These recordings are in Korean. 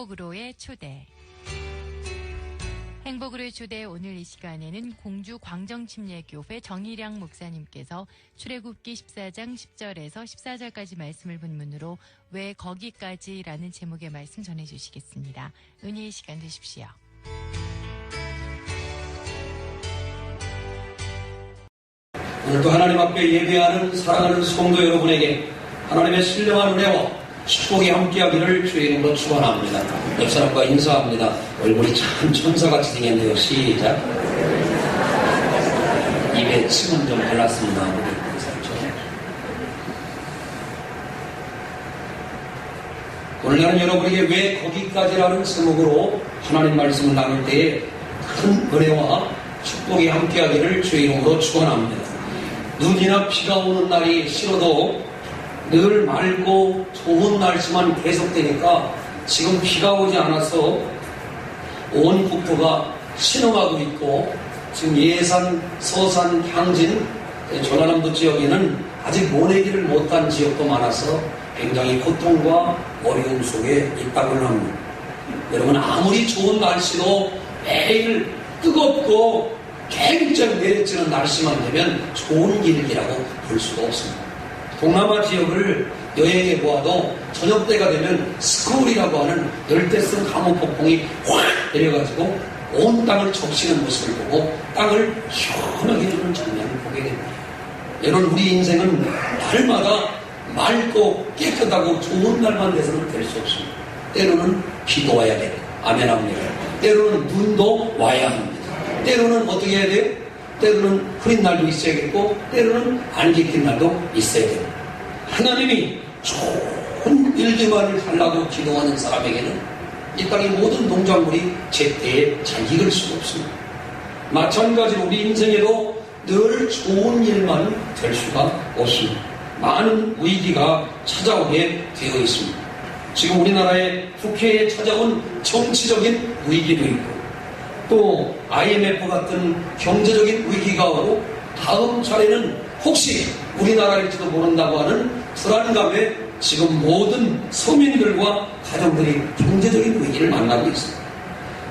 행복으로의 초대. 행복으로의 초대 오늘 이 시간에는 공주 광정침례교회 정일양 목사님께서 출애굽기 14장 10절에서 14절까지 말씀을 본문으로 왜 거기까지라는 제목의 말씀 전해주시겠습니다. 은혜의 시간 되십시오. 오늘도 하나님 앞에 예배하는 사랑하는 성도 여러분에게 하나님의 신령한 은혜와 축복이 함께하기를 주의 이름으로 축원합니다. 옆 사람과 인사합니다. 얼굴이 참 천사같이 생겼네요. 시작. 입에 침은 좀 발랐습니다. 오늘 나는 여러분에게 왜 거기까지라는 제목으로 하나님 말씀을 나눌 때에 큰 은혜와 축복이 함께하기를 주의 이름으로 축원합니다. 눈이나 비가 오는 날이 싫어도 늘 맑고 좋은 날씨만 계속되니까 지금 비가 오지 않아서 온 국토가 신음하고 있고 지금 예산, 서산, 향진, 전라남도 지역에는 아직 모내기를 못한 지역도 많아서 굉장히 고통과 어려움 속에 있다고 합니다. 여러분 아무리 좋은 날씨도 매일 뜨겁고 굉장히 매력지는 날씨만 되면 좋은 길이라고 볼 수가 없습니다. 동남아 지역을 여행해 보아도 저녁 때가 되면 스콜이라고 하는 열대성 가뭄폭풍이 확 내려가지고 온 땅을 적시는 모습을 보고 땅을 시원하게 해주는 장면을 보게 됩니다. 여러분 우리 인생은 날마다 맑고 깨끗하고 좋은 날만 돼서는 될 수 없습니다. 때로는 비도 와야 돼요. 아멘 합니다. 때로는 눈도 와야 합니다. 때로는 어떻게 해야 돼요? 때로는 흐린 날도 있어야겠고 때로는 안개 낀 날도 있어야 돼요. 하나님이 좋은 일들만을 달라고 기도하는 사람에게는 이 땅의 모든 농작물이 제때에 잘 익을 수가 없습니다. 마찬가지로 우리 인생에도 늘 좋은 일만 될 수가 없습니다. 많은 위기가 찾아오게 되어 있습니다. 지금 우리나라의 국회에 찾아온 정치적인 위기도 있고 또 IMF 같은 경제적인 위기가 오고 다음 차례는 혹시 우리나라일지도 모른다고 하는 불안감에 지금 모든 서민들과 가정들이 경제적인 위기를 만나고 있습니다.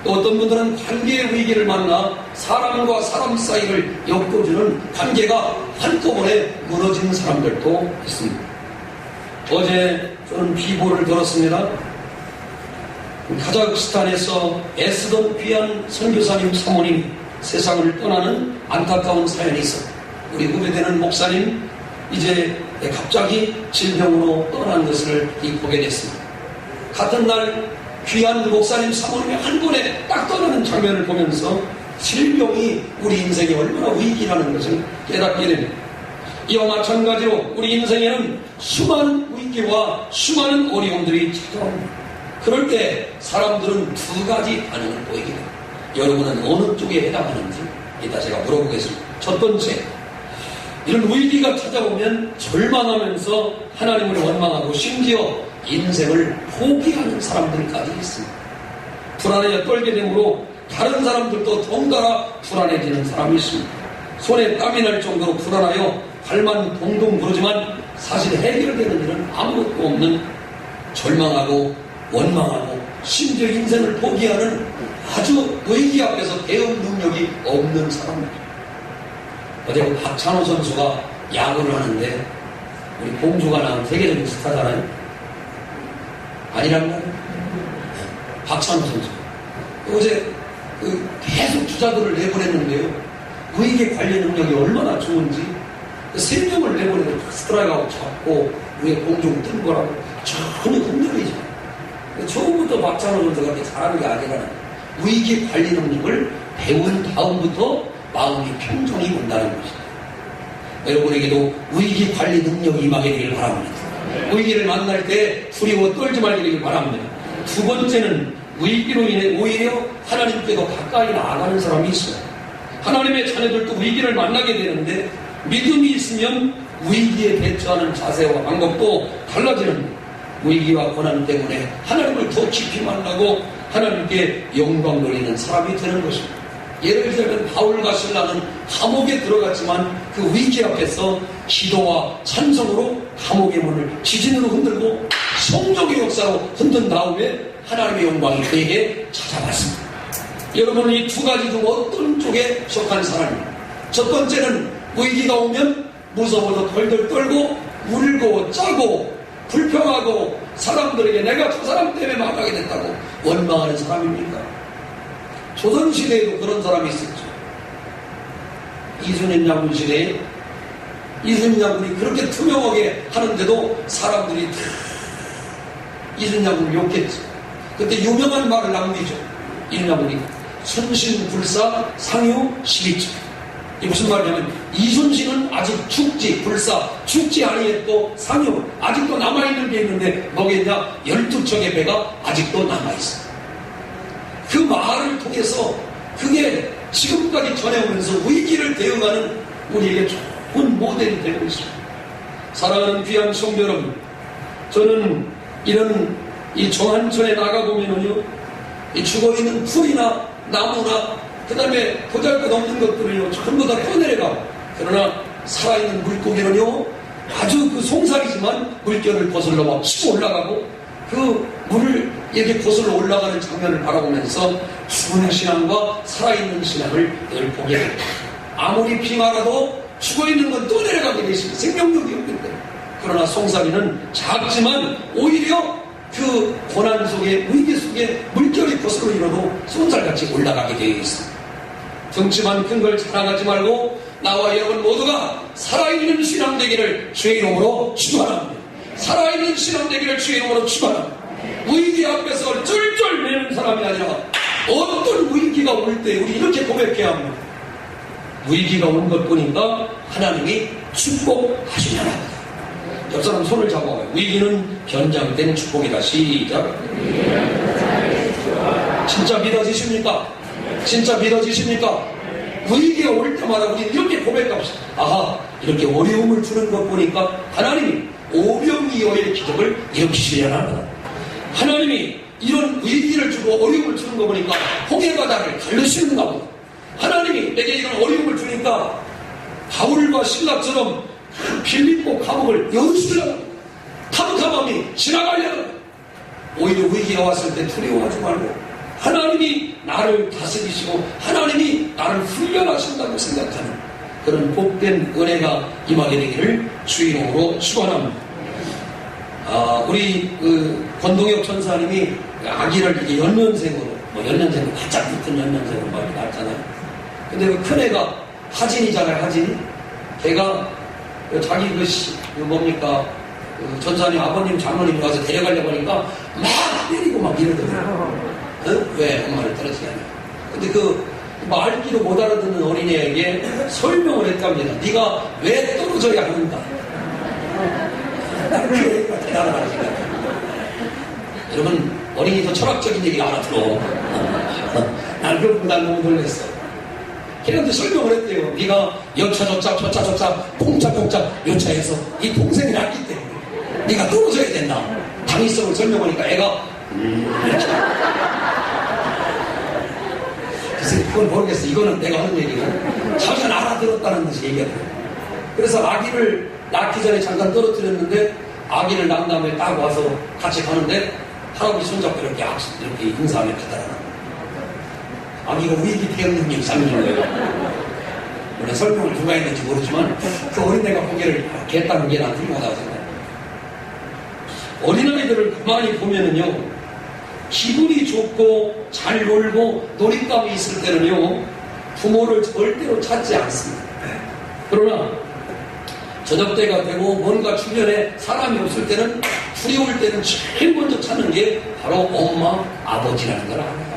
또 어떤 분들은 관계의 위기를 만나 사람과 사람 사이를 엮어주는 관계가 한꺼번에 무너지는 사람들도 있습니다. 어제 저는 비보를 들었습니다. 카자흐스탄에서 애쓰던 귀한 선교사님 사모님이 세상을 떠나는 안타까운 사연이 있었습니다. 우리 후배되는 목사님 이제 갑자기 질병으로 떠난 것을 보게 됐습니다. 같은 날 귀한 목사님 사모님이 한 번에 딱 떠나는 장면을 보면서 질병이 우리 인생에 얼마나 위기라는 것을 깨닫게 됩니다. 이와 마찬가지로 우리 인생에는 수많은 위기와 수많은 어려움들이 찾아옵니다. 그럴 때 사람들은 두 가지 반응을 보이게 됩니다. 여러분은 어느 쪽에 해당하는지 이따 제가 물어보겠습니다. 첫 번째, 이런 위기가 찾아오면 절망하면서 하나님을 원망하고 심지어 인생을 포기하는 사람들까지 있습니다. 불안에 떨게 되므로 다른 사람들도 덩달아 불안해지는 사람이 있습니다. 손에 땀이 날 정도로 불안하여 발만 동동 부르지만 사실 해결되는 일은 아무것도 없는 절망하고 원망하고 심지어 인생을 포기하는 아주 위기 앞에서 대응 능력이 없는 사람입니다. 어제 그 박찬호 선수가 야구를 하는데 우리 공주가 나온 세계적인 스타잖아요. 아니란가요? 박찬호 선수. 어제 계속 주자들을 내보냈는데요. 위기 관리 능력이 얼마나 좋은지 3명을 내보내고 스트라이크하고 잡고 위에 공중 뜬 거라고 전혀 흔들리지 않아요. 처음부터 박찬호 선수가 그렇게 잘하는 게 아니라 위기 관리 능력을 배운 다음부터 마음이 평정이 온다는 것입니다. 여러분에게도 위기 관리 능력이 임하게 되길 바랍니다. 위기를 만날 때 두려워 떨지 말게 되길 바랍니다. 두 번째는 위기로 인해 오히려 하나님께도 가까이 나아가는 사람이 있어요. 하나님의 자녀들도 위기를 만나게 되는데 믿음이 있으면 위기에 대처하는 자세와 방법도 달라지는 위기와 고난 때문에 하나님을 더 깊이 만나고 하나님께 영광 돌리는 사람이 되는 것입니다. 예를 들면 바울과 실라는 감옥에 들어갔지만 그 위기 앞에서 기도와 찬송으로 감옥의 문을 지진으로 흔들고 성령의 역사로 흔든 다음에 하나님의 영광이 그에게 찾아왔습니다. 여러분은 이 두 가지 중 어떤 쪽에 속한 사람입니다. 첫 번째는 위기가 오면 무서워서 덜덜 떨고 울고 짜고 불평하고 사람들에게 내가 저 사람 때문에 망하게 됐다고 원망하는 사람입니까? 조선시대에도 그런 사람이 있었죠. 이순신 장군 시대에 이순신 장군이 그렇게 투명하게 하는데도 사람들이 다 이순신 장군을 욕했죠. 그때 유명한 말을 남기죠. 이순신 장군이 순신불사 상유 12조. 이게 무슨 말이냐면 이순신은 아직 죽지 죽지 아니했고 상유 아직도 남아있는 게 있는데 뭐겠냐 12척의 배가 아직도 남아있어. 그 말을 통해서 그게 지금까지 전해오면서 위기를 대응하는 우리에게 좋은 모델이 되고 있습니다. 사랑하는 귀한 성도 여러분, 저는 이런 이 정한천에 나가보면은요 이 죽어있는 풀이나 나무나 그 다음에 보잘것없는 것들을요 전부 다 떠내려가. 그러나 살아있는 물고기는요 아주 그 송사리지만 물결을 거슬러 막 치고 올라가고 그 물을 이렇게 거슬러 올라가는 장면을 바라보면서 죽은 신앙과 살아있는 신앙을 늘 보게 됩니다. 아무리 비 말아도 죽어있는 건 떠내려가게 돼 있습니다. 생명력이 없기 때문에. 그러나 송사리는 작지만 오히려 그 고난 속에 위기 속에 물결이 거슬러 일어도 쏜살같이 올라가게 되어 있습니다. 덩치만 큰 걸 자랑하지 말고 나와 여러분 모두가 살아있는 신앙 되기를 주의 이름으로 축원합니다. 살아있는 신앙 되기를 주의 이름으로 축원합니다. 위기 앞에서 쫄쫄 매는 사람이 아니라 어떤 위기가 올 때 우리 이렇게 고백해야 합니다. 위기가 온 것뿐인가 하나님이 축복하시려나. 옆 사람 손을 잡아봐요. 위기는 변장된 축복이다. 시작. 진짜 믿어지십니까? 진짜 믿어지십니까? 위기가 올 때마다 우리 이렇게 고백합시다. 아하, 이렇게 어려움을 주는 것 보니까 하나님이 오병이어의 기적을 일으키시려나 합니다. 하나님이 이런 위기를 주고 어려움을 주는 거 보니까 홍해바다를 갈르시는가 보다. 하나님이 내게 이런 어려움을 주니까 바울과 신라처럼 빌립보 감옥을 열으시려나 합니다. 캄캄함이 지나가려나 합니다. 오히려 위기가 왔을 때 두려워하지 말고 하나님이 나를 다스리시고 하나님이 나를 훈련하신다고 생각하는 그런 복된 은혜가 임하게 되기를 주의 이름으로 축원합니다. 우리 권동혁 천사님이 아기를 이렇게 연년생으로 연년생으로 바짝 붙은 연년생으로 막 낳았잖아요. 근데 그 큰애가 하진이잖아요. 하진이 걔가 자기 뭡니까 전사님 아버님 장모님 와서 데려가려고 하니까 막 때리고 막 이러더라고요. 왜 엄마를 떨어지게 하냐. 근데 그 말귀도 못 알아듣는 어린이에게 설명을 했답니다. 네가 왜 떨어져야 하는가. 그 얘기가 대단하다는 생각이에요. 여러분 어린이 더 철학적인 얘기 알아들어. 난 그런 난 너무 놀랐어. 걔한테 설명을 했대요. 네가 여차저차 저차저차 콩차콩차 여차해서 이 동생이 낳기 때문에 네가 떨어져야 된다. 당위성을 설명하니까 애가 이렇게. 글쎄 그건 모르겠어. 이거는 내가 하는 얘기고 잠깐 알아들었다는 듯이 얘기하더라고요. 그래서 아기를 낳기 전에 잠깐 떨어뜨렸는데 아기를 낳은 다음에 딱 와서 같이 가는데 할아버지 손잡고 이렇게 인사하며 가더라고요. 아기가 위기 대응 능력이 상당한 거예요. 물론 설명을 누가 했는지 모르지만 그 어린애가 보기를 이렇게 했다는 게 난 훌륭하다고 생각해요. 어린아이들을 가만히 보면은요 기분이 좋고 잘 놀고 놀잇감이 있을 때는요 부모를 절대로 찾지 않습니다. 그러나 저녁 때가 되고 뭔가 주변에 사람이 없을 때는 두려울 때는 제일 먼저 찾는 게 바로 엄마 아버지라는 걸 압니다.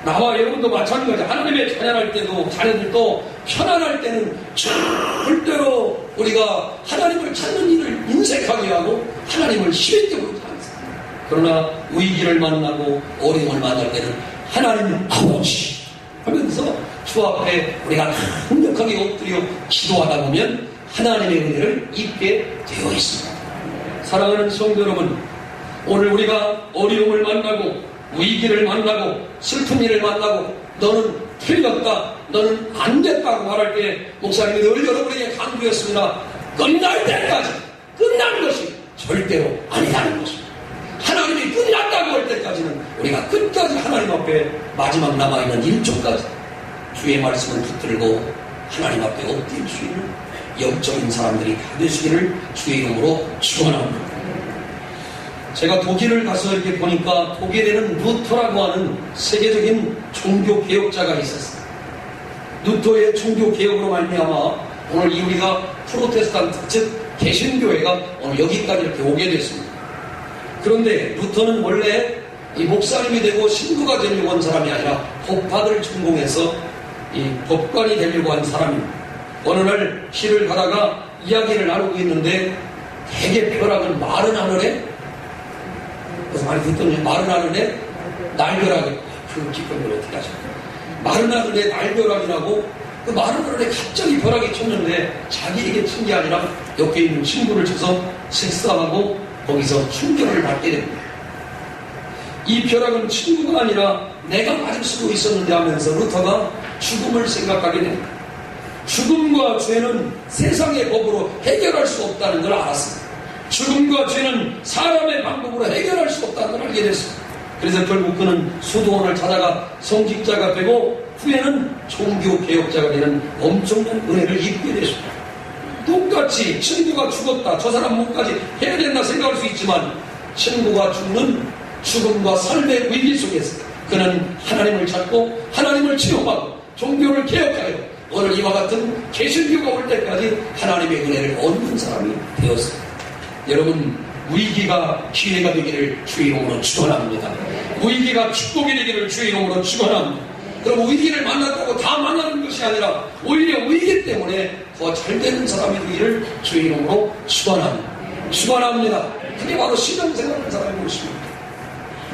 나와 여러분도 마찬가지. 하나님의 찬양할 때도 자녀들도 편안할 때는 절대로 우리가 하나님을 찾는 일을 인색하게 하고 하나님을 힘있게 보지 않습니다. 그러나 위기를 만나고 어려움을 만날 때는 하나님 아버지 하면서 주 앞에 우리가 강력하게 엎드려 기도하다 보면 하나님의 은혜를 입게 되어 있습니다. 사랑하는 성도 여러분, 오늘 우리가 어려움을 만나고 위기를 만나고 슬픈 일을 만나고 너는 틀렸다, 너는 안 됐다고 말할 때 목사님이 늘 여러분에게 강조했습니다. 끝날 때까지 끝난 것이 절대로 아니라는 것입니다. 하나님 하나님이 끝났다고 할 때까지는 우리가 끝까지 하나님 앞에 마지막 남아있는 1초까지 주의 말씀을 붙들고 하나님 앞에 엎드릴 수 있는 영적인 사람들이 다 되시기를 주의 이름으로 축원합니다. 제가 독일을 가서 이렇게 보니까 독일에는 루터라고 하는 세계적인 종교 개혁자가 있었어요. 루터의 종교 개혁으로 말미암아 오늘 우리가 프로테스탄트 즉 개신교회가 오늘 여기까지 이렇게 오게 됐습니다. 그런데 루터는 원래 이 목사님이 되고 신부가 되려고 한 사람이 아니라 법학을 전공해서 이 법관이 되려고 한 사람입니다. 어느 날 길을 가다가 이야기를 나누고 있는데 되게 벼락을 마른 하늘에 그래서 많이 듣던 마른 하늘에 날벼락이 그 기쁜 걸 어떻게 하죠? 마른 하늘에 날벼락이라고 그 마른 하늘에 갑자기 벼락이 쳤는데 자기에게 친 게 아니라 옆에 있는 친구를 쳐서 식사하고 거기서 충격을 받게 됩니다. 이 벼락은 친구가 아니라 내가 맞을 수도 있었는데 하면서 루터가 죽음을 생각하게 됩니다. 죽음과 죄는 세상의 법으로 해결할 수 없다는 걸 알았습니다. 죽음과 죄는 사람의 방법으로 해결할 수 없다는 걸 알게 됐습니다. 그래서 결국 그는 수도원을 찾아가 성직자가 되고 후에는 종교개혁자가 되는 엄청난 은혜를 입게 됐습니다. 똑같이 친구가 죽었다, 저 사람 뭐까지 해야 된다 생각할 수 있지만 친구가 죽는 죽음과 삶의 위기 속에서 그는 하나님을 찾고 하나님을 체험하고 종교를 개혁하여 오늘 이와 같은 개신교가 올 때까지 하나님의 은혜를 얻는 사람이 되었습니다. 여러분, 위기가 기회가 되기를 주의 이름으로 축원합니다. 위기가 축복이 되기를 주의 이름으로 축원합니다. 그럼 위기를 만났다고 다 만나는 것이 아니라 오히려 위기 때문에 더 잘되는 사람이 되기를 주의 이름으로 축원합니다. 축원합니다. 그게 바로 신앙생활하는 사람이 것입니다.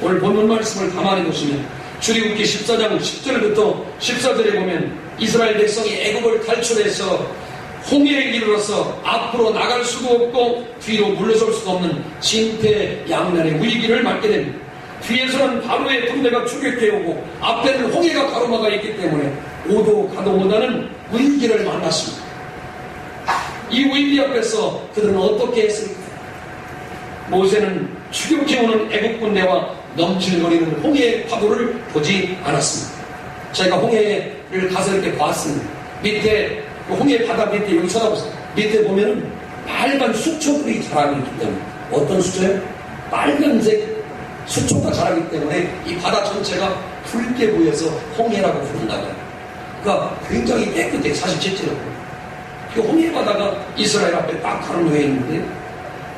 오늘 본문 말씀을 가만히 보시면 출애굽기 14장 10절부터 14절에 보면 이스라엘 백성이 애굽을 탈출해서 홍해에 이르러서 앞으로 나갈 수도 없고 뒤로 물러설 수도 없는 진퇴양난의 위기를 맞게 됩니다. 뒤에서는 바로의 군대가 추격해 오고 앞에는 홍해가 가로막아 있기 때문에 오도 가도 못하는 위기를 만났습니다. 이 위기 앞에서 그들은 어떻게 했습니까? 모세는 추격해오는 애국 군대와 넘칠거리는 홍해의 파도를 보지 않았습니다. 제가 홍해를 가서 이렇게 봤습니다. 밑에 홍해 바다 밑에 여기 쳐다보세요. 밑에 보면은 빨간 수초들이 자라고 있기 때문에 어떤 수초예요? 빨간색 수초가 자라기 때문에 이 바다 전체가 붉게 보여서 홍해라고 부른다고 해요. 그러니까 굉장히 깨끗해. 47제로. 그 홍해 바다가 이스라엘 앞에 딱 가로놓여 있는데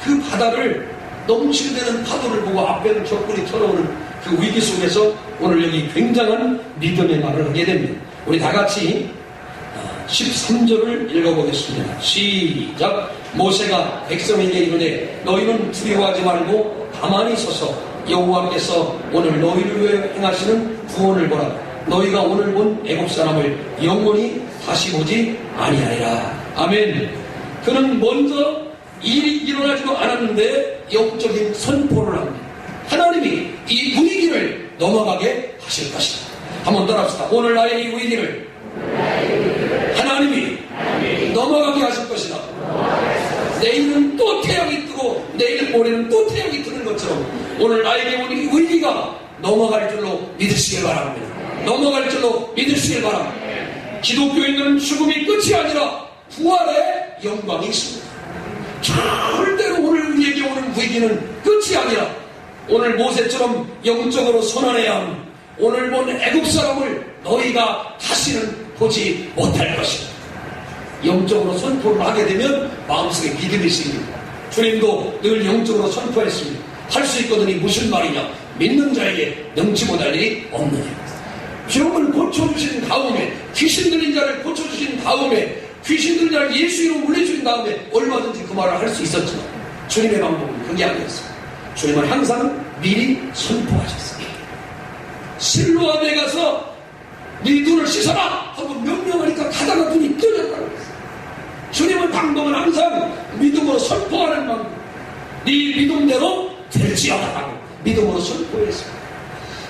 그 바다를 넘칠대는 파도를 보고 앞에는 적군이 쳐다오는 그 위기 속에서 오늘 여기 굉장한 믿음의 말을 하게 됩니다. 우리 다 같이 13절을 읽어보겠습니다. 시작. 모세가 백성에게 이르되 너희는 두려워하지 말고 가만히 서서 여호와께서 오늘 너희를 위해 행하시는 구원을 보라. 너희가 오늘 본 애국 사람을 영원히 다시 보지 아니하리라. 아멘. 그는 먼저 일이 일어나지도 않았는데 영적인 선포를 합니다. 하나님이 이 위기를 넘어가게 하실 것이다. 한번 따라합시다. 오늘 나의 이 위기를 하나님이 넘어가게 하실 것이다. 내일은 또 태양이 뜨고 내일 모레는 또 태양이 뜨는 것처럼 오늘 나에게 온 이 위기가 넘어갈 줄로 믿으시길 바랍니다. 넘어갈 줄로 믿으시길 바랍니다. 기독교인들은 죽음이 끝이 아니라 부활의 영광이 있습니다. 절대로 오늘 우리에게 오는 위기는 끝이 아니라 오늘 모세처럼 영적으로 선언해야 하는 오늘 본 애국 사람을 너희가 다시는 보지 못할 것이다. 영적으로 선포를 하게 되면 마음속에 믿음이 생깁니다. 주님도 늘 영적으로 선포했습니다. 할 수 있거든. 이 무슨 말이냐? 믿는 자에게 능치 못할 일이 없느냐. 병을 고쳐주신 다음에 귀신 들린 자를 고쳐주신 다음에 귀신 들린 자를 예수 이름으로 물리주신 다음에 얼마든지 그 말을 할 수 있었지만 주님의 방법은 그게 아니었습니다. 주님은 항상 미리 선포하셨습니다. 실로암에 가서 네 눈을 씻어라 하고 명령하니까 가다가 눈이 떠졌다고 했어요. 주님의 방법은 항상 믿음으로 선포하는 방법. 네 믿음대로 될지어다 하고 믿음으로 선포했습니다.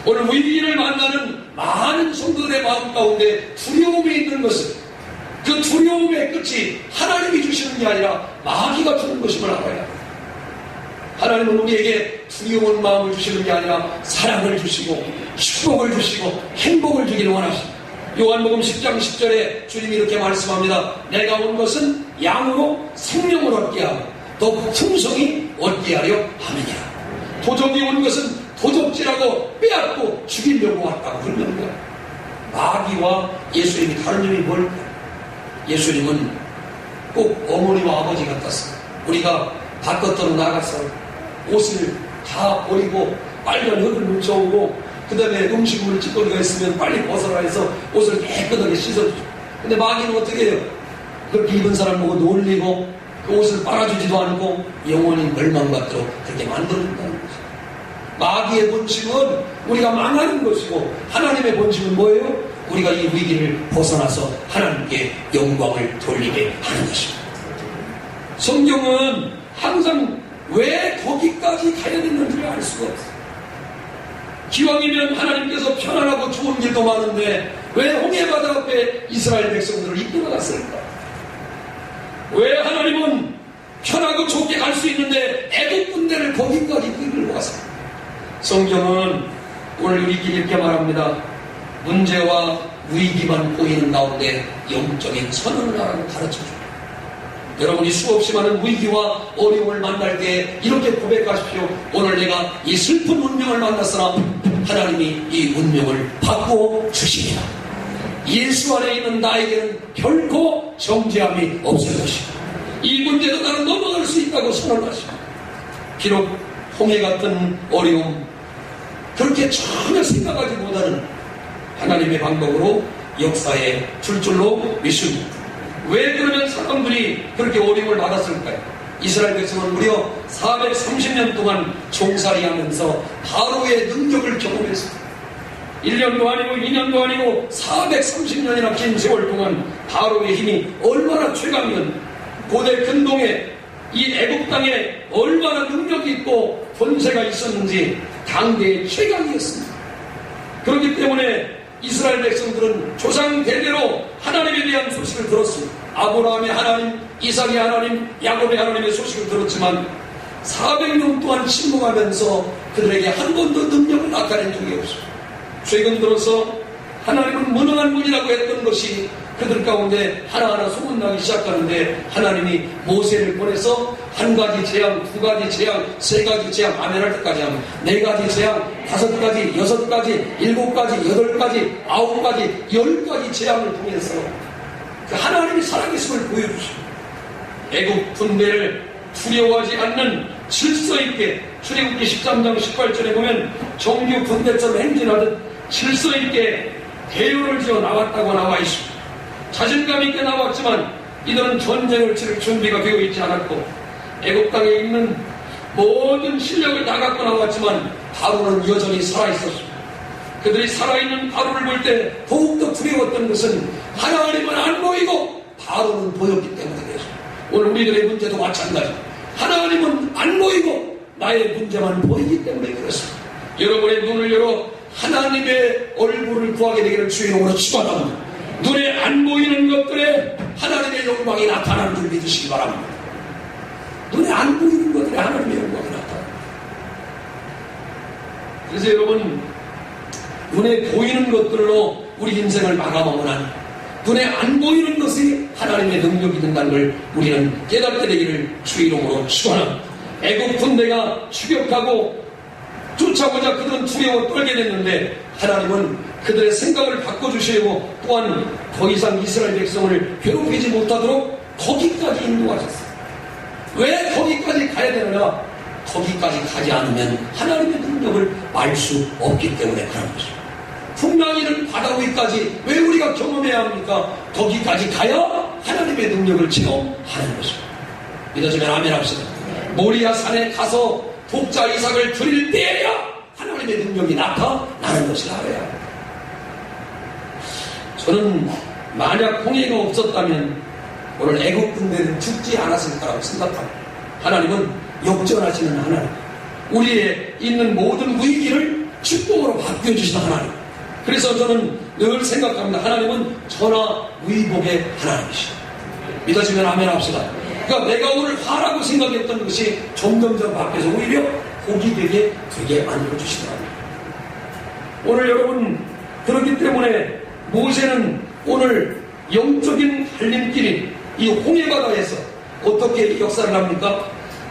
오늘 위기를 만나는 많은 성도들의 마음 가운데 두려움이 있는 것은 그 두려움의 끝이 하나님이 주시는 게 아니라 마귀가 주는 것임을 알아야 합니다. 하나님은 우리에게 두려운 마음을 주시는 게 아니라 사랑을 주시고 축복을 주시고 행복을 주기를 원하십니다. 요한복음 10장 10절에 주님이 이렇게 말씀합니다. 내가 온 것은 양으로 생명을 얻게 하고 더 풍성히 얻게 하려 함이니라. 도적이 온 것은 도적질하고 빼앗고 죽이려고 왔다고 그러는 거예요. 마귀와 예수님이 다른 점이 뭘까요? 예수님은 꼭 어머니와 아버지 같았어요. 우리가 바깥으로 나가서 옷을 다 버리고 빨간 흙을 묻혀오고 그 다음에 음식물 찌꺼기가 있으면 빨리 벗어라 해서 옷을 깨끗하게 씻어주죠. 근데 마귀는 어떻게 해요? 그렇게 입은 사람 보고 놀리고 그 옷을 빨아주지도 않고 영원히 멸망받도록 그렇게 만들어준다는 거죠. 마귀의 본심은 우리가 망하는 것이고 하나님의 본심은 뭐예요? 우리가 이 위기를 벗어나서 하나님께 영광을 돌리게 하는 것입니다. 성경은 항상 왜 거기까지 가야 되는지를 알 수가 없어요. 기왕이면 하나님께서 편안하고 좋은 길도 많은데 왜 홍해바다 앞에 이스라엘 백성들을 이끌어 갔을까? 왜 하나님은 편하고 좋게 갈 수 있는데 애국 군대를 거기까지 끌고 갔을까? 성경은 오늘 우리끼리 이렇게 말합니다. 문제와 위기만 보이는 가운데 영적인 선언을 하라고 가르쳐줍니다. 여러분이 수없이 많은 위기와 어려움을 만날 때 이렇게 고백하십시오. 오늘 내가 이 슬픈 운명을 만났으나 하나님이 이 운명을 바꾸어 주시리라. 예수 안에 있는 나에게는 결코 정죄함이 없을 것이다. 이 문제도 나는 넘어갈 수 있다고 선언하십니다. 비록 홍해 같은 어려움 그렇게 전혀 생각하지 못하는 하나님의 방법으로 역사에 줄줄로 믿습니다. 왜 그러면 사람들이 그렇게 어려움을 받았을까요? 이스라엘 백성은 무려 430년 동안 종살이하면서 바로의 능력을 경험했습니다. 1년도 아니고 2년도 아니고 430년이나 긴 세월 동안 바로의 힘이 얼마나 최강이었는지, 고대 근동에 이 애국 땅에 얼마나 능력이 있고 권세가 있었는지 당대의 최강이었습니다. 그렇기 때문에 이스라엘 백성들은 조상 대대로 하나님에 대한 소식을 들었습니다. 아브라함의 하나님, 이삭의 하나님, 야곱의 하나님의 소식을 들었지만 400년 동안 침묵하면서 그들에게 한 번도 능력을 나타낸 적이 없습니다. 최근 들어서 하나님은 무능한 분이라고 했던 것이 그들 가운데 하나하나 소문나기 시작하는데 하나님이 모세를 보내서 한 가지 재앙, 두 가지 재앙, 세 가지 재앙, 아멘할 때까지 하면 네 가지 재앙, 다섯 가지, 여섯 가지, 일곱 가지, 여덟 가지, 아홉 가지, 열 가지 재앙을 통해서 그 하나님이 살아계심을 보여주십니다. 애국 군대를 두려워하지 않는 질서 있게 출애굽기 13장 18절에 보면 정규 군대처럼 행진하듯 질서 있게 대열을 지어 나왔다고 나와 있습니다. 자신감 있게 나왔지만 이들은 전쟁을 치를 준비가 되어 있지 않았고 애국 땅에 있는 모든 실력을 다 갖고 나왔지만 바로는 여전히 살아있었습니다. 그들이 살아있는 바로를 볼 때 더욱더 두려웠던 것은 하나님은 안 보이고 바로는 보였기 때문에 그렇습니다. 오늘 우리들의 문제도 마찬가지입니다. 하나님은 안 보이고 나의 문제만 보이기 때문에 그렇습니다. 여러분의 눈을 열어 하나님의 얼굴을 구하게 되기를 주의 이름으로 축원합니다. 눈에 안 보이는 것들에 하나님의 영광이 나타나는 줄 믿으시기 바랍니다. 눈에 안 보이는 것들에 하나님의 영광이 나타납니다. 그래서 여러분, 눈에 보이는 것들로 우리 인생을 마감하면 안 돼요. 눈에 안 보이는 것이 하나님의 능력이 된다는 걸 우리는 깨닫게 되기를 주의 이름으로 축원합니다. 애국 군대가 추격하고 쫓아오자 그들은 두려워 떨게 됐는데 하나님은 그들의 생각을 바꿔주시고 또한 더 이상 이스라엘 백성을 괴롭히지 못하도록 거기까지 인도하셨어요. 왜 거기까지 가야 되느냐? 거기까지 가지 않으면 하나님의 능력을 알 수 없기 때문에 그런 것입니다. 풍랑이는 바다 위까지 왜 우리가 경험해야 합니까? 거기까지 가야 하나님의 능력을 체험하는 것입니다. 믿어지면 아멘 합시다. 모리아 산에 가서 독자 이삭을 드릴 때에야 하나님의 능력이 나타나는 것을 알아야 합니다. 저는 만약 홍해가 없었다면 오늘 애국 군대는 죽지 않았을 거라고 생각합니다. 하나님은 역전하시는 하나님, 우리의 있는 모든 위기를 축복으로 바뀌어주시는 하나님. 그래서 저는 늘 생각합니다. 하나님은 전화 위복의 하나님이시다. 믿어지면 아멘 합시다. 그러니까 내가 오늘 화라고 생각했던 것이 점점점 바뀌어서 오히려 복이 되게 만들어주시더라고요. 오늘 여러분, 그렇기 때문에 모세는 오늘 영적인 할림길인 이 홍해바다에서 어떻게 역사를 합니까?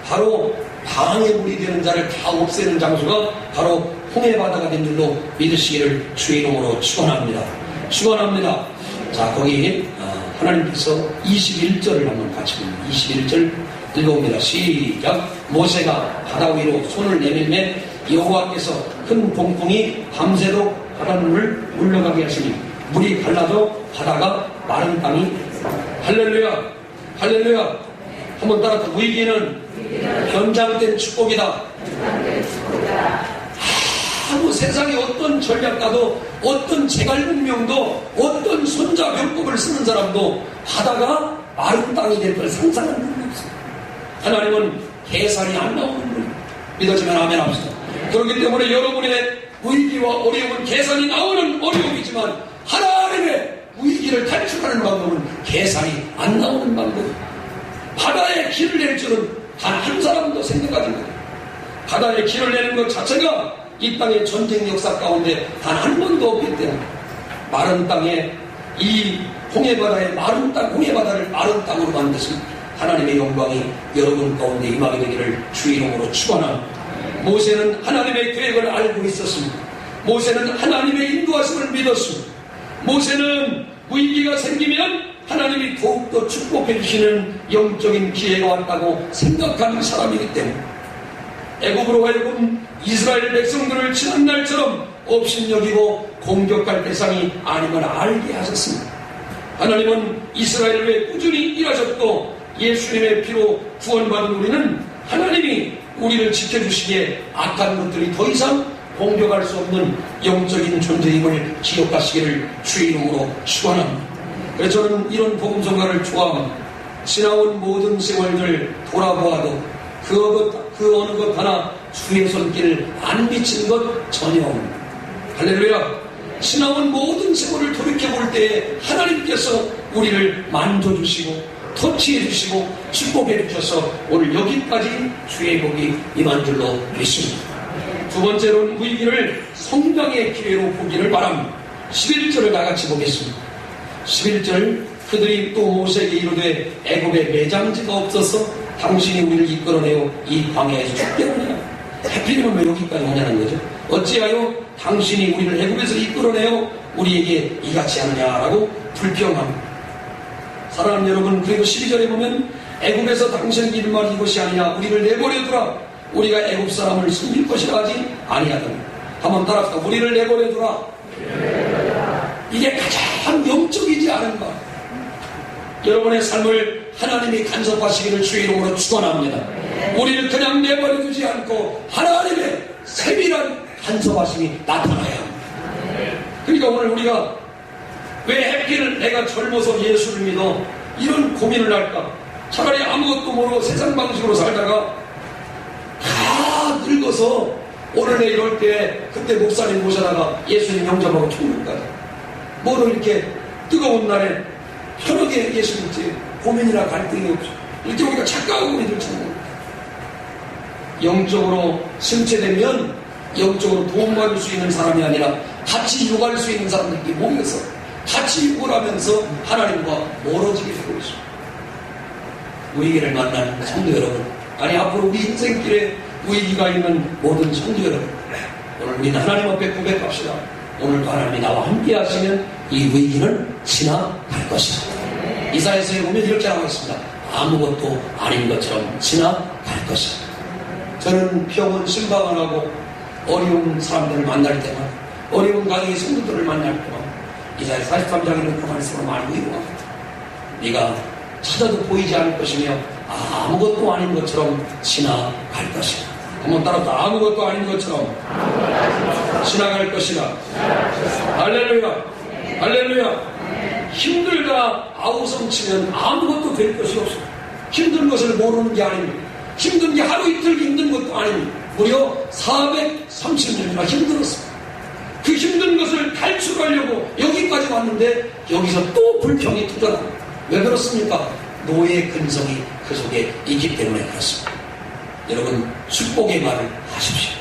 바로 방해물이 되는 자를 다 없애는 장소가 바로 홍해바다가 된 줄로 믿으시기를 주의 이름으로 축원합니다. 축원합니다. 자, 거기 하나님께서 21절을 한번 같이 봅니다. 21절 읽어봅니다. 시작. 모세가 바다 위로 손을 내밀매 여호와께서 큰 동풍이 밤새도록 바닷물을 물러가게 하시니 물이 갈라져 바다가 마른 땅이 할렐루야, 할렐루야. 한번 따라서 위기는 변장된 축복이다. 아무 세상에 어떤 전략가도 어떤 제갈문명도 어떤 손자병법을 쓰는 사람도 바다가 마른 땅이 될 걸 상상한 분이 없습니다. 하나님은 계산이 안 나오는 분 믿어지면 아멘 합시다. 그렇기 때문에 여러분의 위기와 어려움은 계산이 나오는 어려움이지만 하나님의 위기를 탈출하는 방법은 계산이 안 나오는 방법. 바다에 길을 낼 줄은 단 한 사람도 생각하지 못해요. 바다에 길을 내는 것 자체가 이 땅의 전쟁 역사 가운데 단 한 번도 없기 때문에 마른 땅에 이 홍해바다의 마른 땅, 홍해바다를 마른 땅으로 만드신 하나님의 영광이 여러분 가운데 임하게 되기를 주의 이름으로 축원합니다. 모세는 하나님의 계획을 알고 있었습니다. 모세는 하나님의 인도하심을 믿었습니다. 모세는 위기가 생기면 하나님이 더욱더 축복해 주시는 영적인 기회가 왔다고 생각하는 사람이기 때문에 애굽으로 하여금 이스라엘 백성들을 지난날처럼 업신여기고 공격할 대상이 아님을 알게 하셨습니다. 하나님은 이스라엘 외에 꾸준히 일하셨고 예수님의 피로 구원받은 우리는 하나님이 우리를 지켜주시기에 악한 것들이 더 이상 공격할 수 없는 영적인 존재임을 기억하시기를 주의 이름으로 축원합니다. 그래서 저는 이런 복음성가를 좋아합니다. 지나온 모든 세월들 돌아보아도 그 어느 것 하나 주의 손길을 안 비친 것 전혀 없습니다. 할렐루야. 지나온 모든 세월을 돌이켜볼 때에 하나님께서 우리를 만져주시고 터치해주시고 축복해주셔서 오늘 여기까지 주의 복이 임한 줄로 믿습니다. 두 번째로는 위기를 성장의 기회로 보기를 바랍니다. 11절을 다 같이 보겠습니다. 11절 그들이 또 모세에게 이르되 애굽에 매장지가 없어서 당신이 우리를 이끌어내어 이 광야에서 죽게 하느냐. 하필이면 왜 여기까지 오냐는 거죠. 어찌하여 당신이 우리를 애굽에서 이끌어내어 우리에게 이같이 하느냐라고 불평합니다. 사랑하는 여러분, 그리고 12절에 보면 애굽에서 당신 일만 이것이 아니냐. 우리를 내버려두라. 우리가 애굽 사람을 숨길 것이라 하지 아니하더니. 한번 따라합시다. 우리를 내버려두라. 이게 가장 영적이지 않은가. 여러분의 삶을 하나님이 간섭하시기를 주의 이름으로 축원합니다. 우리를 그냥 내버려두지 않고 하나님의 세밀한 간섭하심이 나타나야 합니다. 그러니까 오늘 우리가 왜 해필 내가 젊어서 예수를 믿어 이런 고민을 할까. 차라리 아무것도 모르고 세상 방식으로 살다가 다 늙어서 오늘 이럴 때 그때 목사님 모셔다가 예수님 영접하고 천국까지 뭐로 이렇게 뜨거운 날에 편하게 예수 믿지 고민이나 갈등이 없어. 이렇게 우리가 착각하고 우리들 천국. 영적으로 승체되면 영적으로 도움받을 수 있는 사람이 아니라 같이 육할 수 있는 사람들끼리 모여서 같이 육을 하면서 하나님과 멀어지게 되고 있습니다. 위기를 만난 성도 여러분, 아니 앞으로 우리 인생길에 위기가 있는 모든 성도 여러분, 오늘 우리는 하나님 앞에 고백합시다. 오늘도 하나님이 나와 함께 하시면 이 위기는 지나갈 것이다. 이사야서에 보면 이렇게 나와 있습니다. 아무것도 아닌 것처럼 지나갈 것이다. 저는 병원 신방을 하고 어려운 사람들을 만날 때마다, 어려운 가정의 성도들을 만날 때마다 이사야 43장에 있는 그 말씀을 많이 위로합니다. 네가 찾아도 보이지 않을 것이며 아무것도 아닌 것처럼 지나갈 것이다. 한번 따라서 아무것도 아닌 것처럼 지나갈 것이다. 할렐루야, 할렐루야. 힘들다 아우성치면 아무것도 될 것이 없어. 힘든 것을 모르는 게 아닙니다. 힘든 게 하루 이틀 힘든 것도 아닙니다. 무려 430년이나 힘들었습니다. 그 힘든 것을 탈출하려고 여기까지 왔는데 여기서 또 불평이 터져나옵니다. 왜 그렇습니까? 노예 근성이 그 속에 있기 때문에 그렇습니다. 여러분, 축복의 말을 하십시오.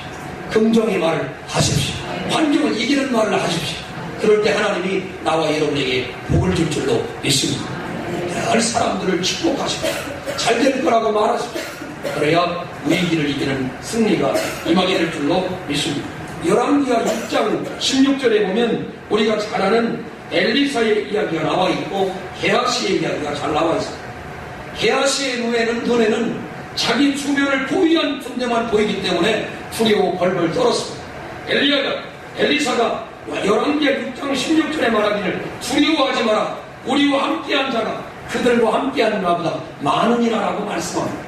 긍정의 말을 하십시오. 환경을 이기는 말을 하십시오. 그럴 때 하나님이 나와 여러분에게 복을 줄 줄로 믿습니다. 늘 사람들을 축복하십시오. 잘 될 거라고 말하십시오. 그래야 위기를 이기는 승리가 임하게 될 줄로 믿습니다. 열왕기하 6장 16절에 보면 우리가 잘 아는 엘리사의 이야기가 나와 있고 게하시의 이야기가 잘 나와 있습니다. 게하시의 눈에는 자기 주변을 포위한 군대만 보이기 때문에 두려워 벌벌 떨었습니다. 엘리사가 열왕기하 6장 16절에 말하기를 두려워하지 마라. 우리와 함께한 자가 그들과 함께하는 자보다 많으니라라고 말씀합니다.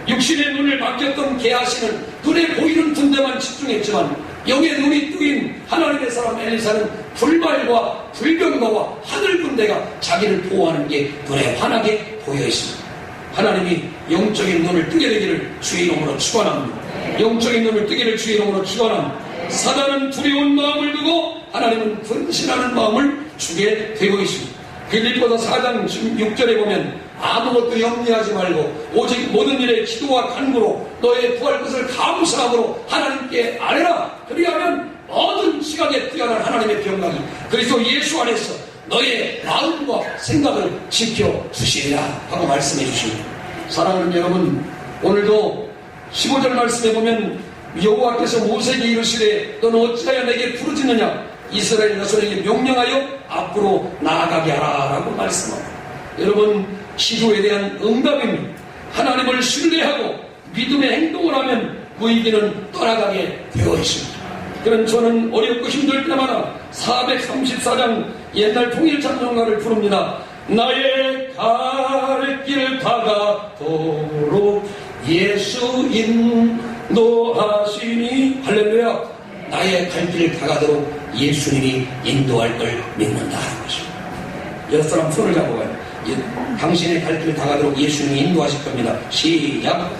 육신의 눈을 맡겼던 게하시는 눈에 보이는 군대만 집중했지만 영의 눈이 뜨인 하나님의 사람 엘리사는 불말과 불병거와 하늘 군대가 자기를 보호하는 게 눈에 환하게 보여 있습니다. 하나님이 영적인 눈을 뜨게 되기를 주의 이름으로 축원합니다. 영적인 눈을 뜨기를 주의 이름으로 축원합니다. 사단은 두려운 마음을 두고 하나님은 근신하는 마음을 주게 되고 있습니다. 빌립보서 4장 6절에 보면 아무것도 염려하지 말고 오직 모든 일에 기도와 간구로 너의 구할 것을 감사함으로 하나님께 아뢰라. 그리하면 모든 시각에 뛰어난 하나님의 평강이 그리스도 예수 안에서 너의 마음과 생각을 지켜주시리라 하고 말씀해 주십니다. 사랑하는 여러분, 오늘도 15절 말씀에 보면 여호와께서 모세에게 이르시되 너는 어찌하여 내게 부르짖느냐 이스라엘 자손에게 명령하여 앞으로 나아가게 하라 라고 말씀합니다. 여러분, 기도에 대한 응답입니다. 하나님을 신뢰하고 믿음의 행동을 하면 위기는 떠나가게 되어 있습니다. 그런 저는 어렵고 힘들 때마다 434장 옛날 통일찬송가를 부릅니다. 나의 갈 길 다가도록 예수 인도하시니 할렐루야. 나의 갈 길 다가도록 예수님이 인도할 걸 믿는다 하는 것입니다. 여러 사람 손을 잡고 가요. 당신의 갈 길 다가도록 예수님이 인도하실 겁니다. 시작.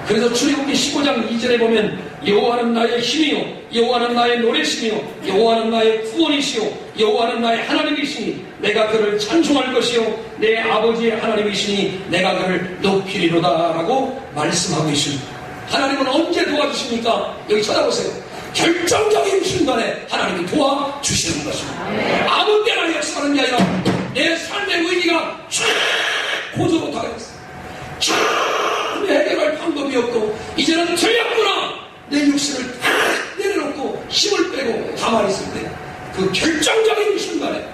그래서 출애굽기 15장 2절에 보면 여호와는 나의 힘이요 여호와는 나의 노래시며 여호와는 나의 구원이시요 여호와는 나의 하나님이시니 내가 그를 찬송할 것이요 내 아버지의 하나님이시니 내가 그를 높이리로다 라고 말씀하고 있습니다. 하나님은 언제 도와주십니까? 여기 쳐다보세요. 결정적인 순간에 하나님이 도와주시는 것입니다. 아무 때나 역사하는 게 아니라 내 삶의 위기가 쫙 고조로 다가있어요. 쫙 해결할 방법이 없고 이제는 틀렸구나. 내 육신을 다 내려놓고 힘을 빼고 가만히 있을 때 그 결정적인 순간에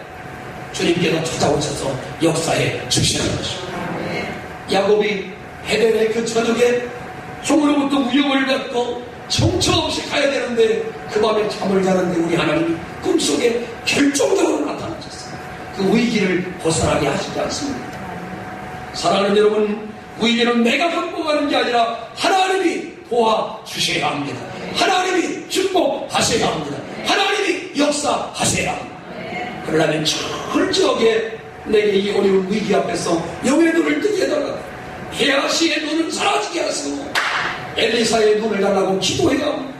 주님께서 찾아오셔서 역사에 주시는 것입니다. 야곱이 베델의 그 저녁에 종으로부터 위협을 받고 정처 없이 가야 되는데 그 밤에 잠을 자는데 우리 하나님이 꿈속에 결정적으로 나타나셨어요. 그 위기를 벗어나게 하시지 않습니다. 사랑하는 여러분, 위기는 내가 극복하는 게 아니라 하나님이 도와주셔야 합니다. 하나님이 축복하셔야 합니다. 하나님이 역사하셔야 합니다. 그러려면 철저하게 내게 이 어려운 위기 앞에서 영의 눈을 뜨게 해달라. 게하시의 눈은 사라지게 하시고 엘리사의 눈을 달라고 기도해야 합니다.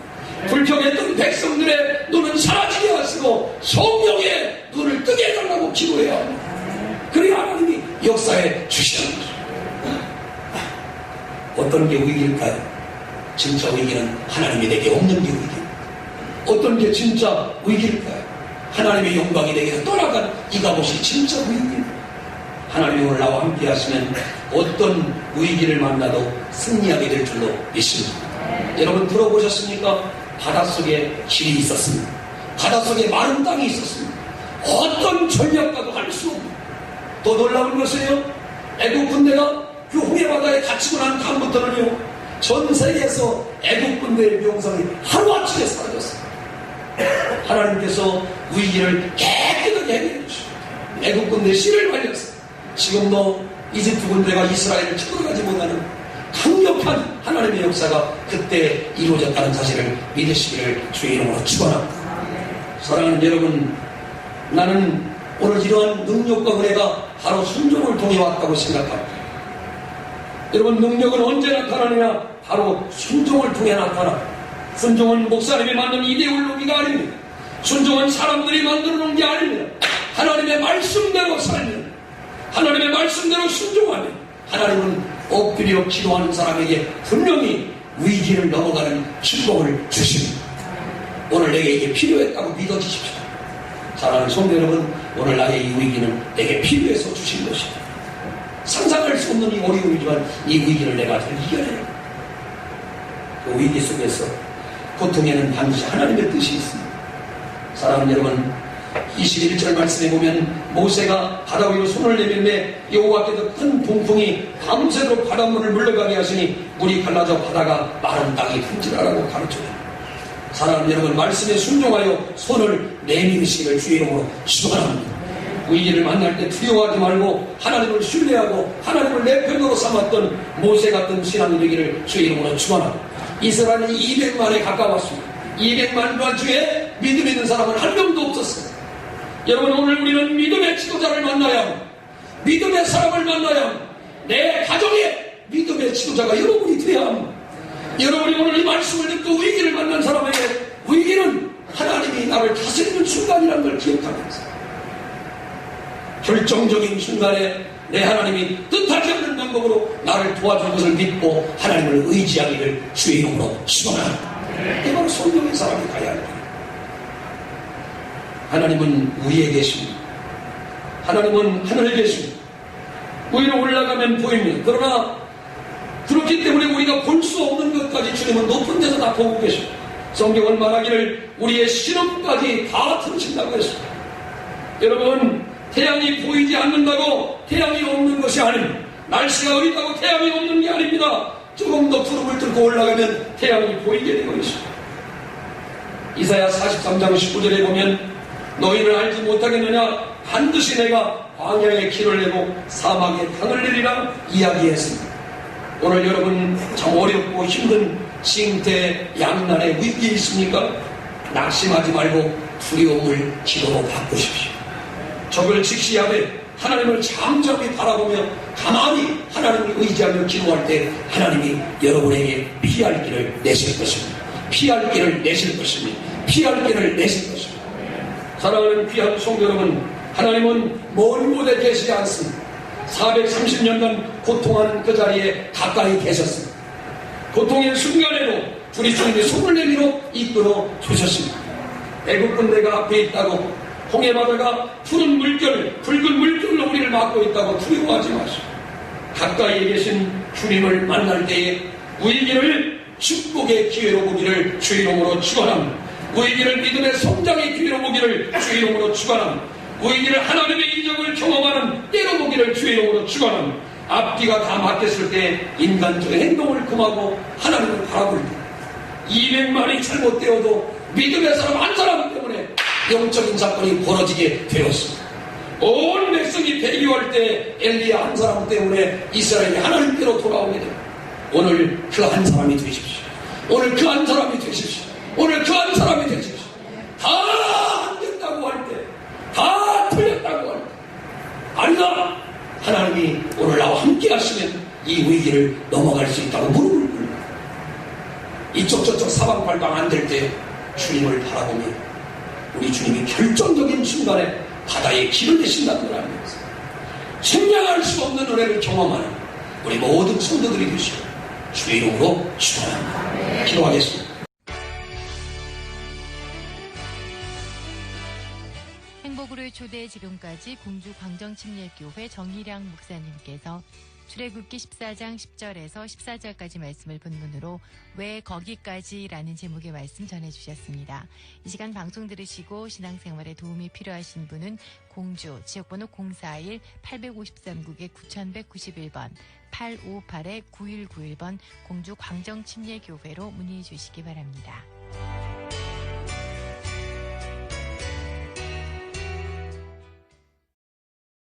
불평했던 백성들의 눈은 사라지게 하시고 성령의 눈을 뜨게 해달라고 기도해야 합니다. 그래야 하나님이 역사에 주시는 것입니다. 어떤 게 위기일까요? 진짜 위기는 하나님이 내게 없는 게 위기입니다. 어떤 게 진짜 위기일까요? 하나님의 영광이 내게서 떠나간 이 값이 진짜 위기입니다. 하나님이 오늘 나와 함께 하시면 어떤 위기를 만나도 승리하게 될 줄로 믿습니다. 여러분 들어보셨습니까? 바닷속에 길이 있었습니다. 바닷속에 마른 땅이 있었습니다. 어떤 전략가도 할 수 없는. 더 놀라운 것은요, 애국 군대가 그 홍해바다에 갇히고 난 다음부터는요, 전 세계에서 애국 군대의 명성이 하루아침에 사라졌어요. 하나님께서 위기를 깨끗하게 해결해 주시고 애국 군대 씨를 말렸어요. 지금도 이집트 군대가 이스라엘을 쳐들어가지 못하는 강력한 하나님의 역사가 그때 이루어졌다는 사실을 믿으시기를 주의 이름으로 축원합니다. 사랑하는 여러분, 나는 오늘 이러한 능력과 은혜가 바로 순종을 통해 왔다고 생각합니다. 여러분, 능력은 언제 나타나느냐? 바로 순종을 통해 나타나. 순종은 목사님이 만든 이데올로기가 아닙니다. 순종은 사람들이 만들어 놓은 게 아닙니다. 하나님의 말씀대로 살면, 하나님의 말씀대로 순종하면 하나님은 엎드려 기도하는 사람에게 분명히 위기를 넘어가는 축복을 주십니다. 오늘 내게 이게 필요했다고 믿어주십시오. 사랑하는 성도 여러분, 오늘 나의 이 위기는 내게 필요해서 주신 것입니다. 상상할 수 없는 이 어려움이지만 이 위기를 내가 잘 이겨내요. 그 위기 속에서 고통에는 반드시 하나님의 뜻이 있습니다. 사랑하는 여러분, 21절 말씀에 보면 모세가 바다 위로 손을 내밀매 여호와께서 큰 동풍이 밤새도록 바닷물을 물러가게 하시니 물이 갈라져 바다가 마른 땅이 분지라라고 가르쳐요. 사랑하는 여러분, 말씀에 순종하여 손을 내밀으시기를 주의 이름으로 축원합니다. 위기를 만날 때 두려워하지 말고 하나님을 신뢰하고 하나님을 내 편으로 삼았던 모세 같은 신앙이 되기를 주의 이름으로 축원합니다. 이스라엘은 200만에 가까웠습니다. 200만 중에 믿음 있는 사람은 한 명도 없었어요. 여러분, 오늘 우리는 믿음의 지도자를 만나야 합니다. 믿음의 사람을 만나야 합니다. 내 가정에 믿음의 지도자가 여러분이 되어야 합니다. 여러분이 오늘 이 말씀을 듣고 위기를 만난 사람에게 위기는 하나님이 나를 다스리는 순간이라는 걸 기억하면서 결정적인 순간에 내 하나님이 뜻하지 않는 방법으로 나를 도와줄 것을 믿고 하나님을 의지하기를 주의 이름으로 축원합니다. 이게 바로 성령의 사람이 가야 합니다. 하나님은 위에 계십니다. 하나님은 하늘에 계십니다. 위로 올라가면 보입니다. 그러나 그렇기 때문에 우리가 볼 수 없는 것까지 주님은 높은 데서 다 보고 계십니다. 성경은 말하기를 우리의 신음까지 다 들으신다고 했습니다. 여러분, 태양이 보이지 않는다고 태양이 없는 것이 아닙니다. 날씨가 어리다고 태양이 없는 게 아닙니다. 조금 더 구름을 뚫고 올라가면 태양이 보이게 되고 있습니다. 이사야 43장 19절에 보면 너희는 알지 못하겠느냐? 반드시 내가 광야에 길을 내고 사막에 강을 내리라 이야기했습니다. 오늘 여러분 참 어렵고 힘든 징태 양난의 위기 있습니까? 낙심하지 말고 두려움을 기도로 바꾸십시오. 적을 직시하되 하나님을 잠잠히 바라보며 가만히 하나님을 의지하며 기도할 때 하나님이 여러분에게 피할 길을 내실 것입니다. 피할 길을 내실 것입니다. 피할 길을 내실 것입니다. 사랑하는 귀한 성도 여러분, 하나님은 먼 곳에 계시지 않습니다. 430년간 고통하는 그 자리에 가까이 계셨습니다. 고통의 순간에도 우리 주님이 손을 내밀어 이끌어 주셨습니다. 애국 군대가 앞에 있다고 홍해바다가 푸른 물결, 붉은 물결로 우리를 막고 있다고 두려워하지 마시고 가까이에 계신 주님을 만날 때에 위기를 축복의 기회로 보기를 주의 이름으로 축원합니다. 위기를 믿음의 성장의 기회로 보기를 주의 이름으로 축원합니다. 위기를 하나님의 이적을 경험하는 때로 보기를 주의 이름으로 축원합니다. 앞뒤가 다 막혔을 때 인간적인 행동을 금하고 하나님을 바라볼 때 200만이 잘못되어도 믿음의 사람 한 사람 때문에 영적인 사건이 벌어지게 되었습니다. 온 백성이 배교할 때 엘리야 한 사람 때문에 이스라엘이 하나님께로 돌아오게 됩니다. 오늘 그 한 사람이 되십시오. 오늘 그 한 사람이 되십시오. 오늘 그 한 사람이 되십시오. 다 안 된다고 할 때, 다 틀렸다고 할 때, 아니다. 하나님이 오늘 나와 함께 하시면 이 위기를 넘어갈 수 있다고 무릎을 꿇고 이쪽 저쪽 사방팔방 안 될 때 주님을 바라보며 우리 주님이 결정적인 순간에 바다에 길을 대신다는 걸 알면서 생략할 수 없는 은혜를 경험하는 우리 모든 성도들이 되시고 주의 이름으로 축원합니다. 기도하겠습니다. 행복으로의 초대 지금까지 공주 광정침례교회 정일양 목사님께서 출애굽기 14장 10절에서 14절까지 말씀을 본문으로 왜 거기까지라는 제목의 말씀 전해주셨습니다. 이 시간 방송 들으시고 신앙생활에 도움이 필요하신 분은 공주 지역번호 041-853국에 9191번 858-9191번 공주 광정침례교회로 문의해 주시기 바랍니다.